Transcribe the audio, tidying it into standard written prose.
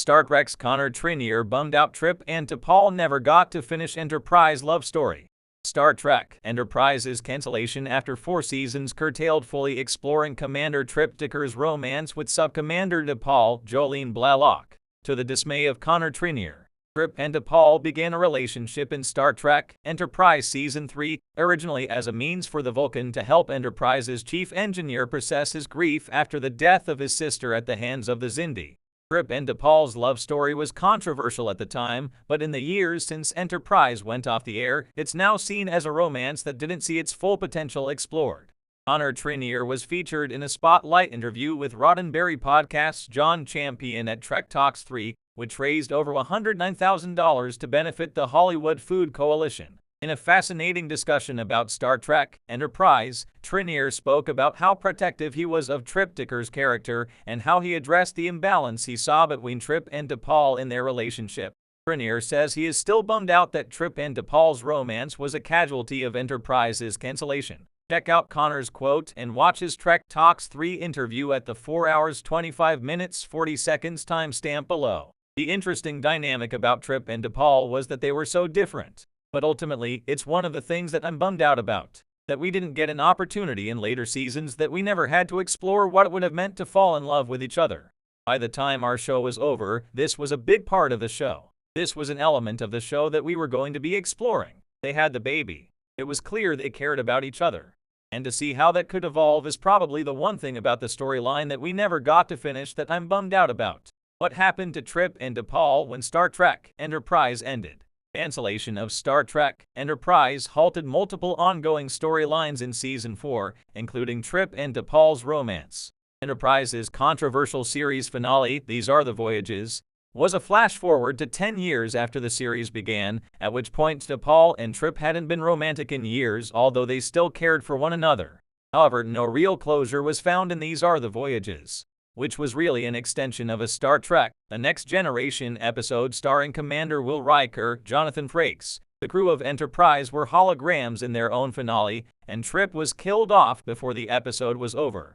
Star Trek's Connor Trinneer bummed out Trip and T'Pol never got to finish Enterprise love story. Star Trek Enterprise's cancellation after 4 seasons curtailed fully exploring Commander Trip Dicker's romance with Subcommander T'Pol Jolene Blalock. To the dismay of Connor Trinneer, Trip and T'Pol began a relationship in Star Trek Enterprise Season 3, originally as a means for the Vulcan to help Enterprise's chief engineer process his grief after the death of his sister at the hands of the Xindi. Trip and T'Pol's love story was controversial at the time, but in the years since Enterprise went off the air, it's now seen as a romance that didn't see its full potential explored. Connor Trinneer was featured in a spotlight interview with Roddenberry podcast's John Champion at Trek Talks 3, which raised over $109,000 to benefit the Hollywood Food Coalition. In a fascinating discussion about Star Trek Enterprise, Trinneer spoke about how protective he was of Trip Dicker's character and how he addressed the imbalance he saw between Trip and T'Pol in their relationship. Trinneer says he is still bummed out that Trip and T'Pol's romance was a casualty of Enterprise's cancellation. Check out Connor's quote and watch his Trek Talks 3 interview at the 4 hours 25 minutes 40 seconds timestamp below. The interesting dynamic about Trip and T'Pol was that they were so different. But ultimately, it's one of the things that I'm bummed out about. That we didn't get an opportunity in later seasons, that we never had to explore what it would have meant to fall in love with each other. By the time our show was over, this was a big part of the show. This was an element of the show that we were going to be exploring. They had the baby. It was clear they cared about each other. And to see how that could evolve is probably the one thing about the storyline that we never got to finish that I'm bummed out about. What happened to Trip and T'Pol when Star Trek Enterprise ended? Cancellation of Star Trek Enterprise halted multiple ongoing storylines in Season 4, including Trip and T'Pol's romance. Enterprise's controversial series finale, These Are the Voyages, was a flash-forward to 10 years after the series began, at which point T'Pol and Trip hadn't been romantic in years, although they still cared for one another. However, no real closure was found in These Are the Voyages, which was really an extension of a Star Trek The Next Generation episode starring Commander Will Riker, Jonathan Frakes. The crew of Enterprise were holograms in their own finale, and Trip was killed off before the episode was over.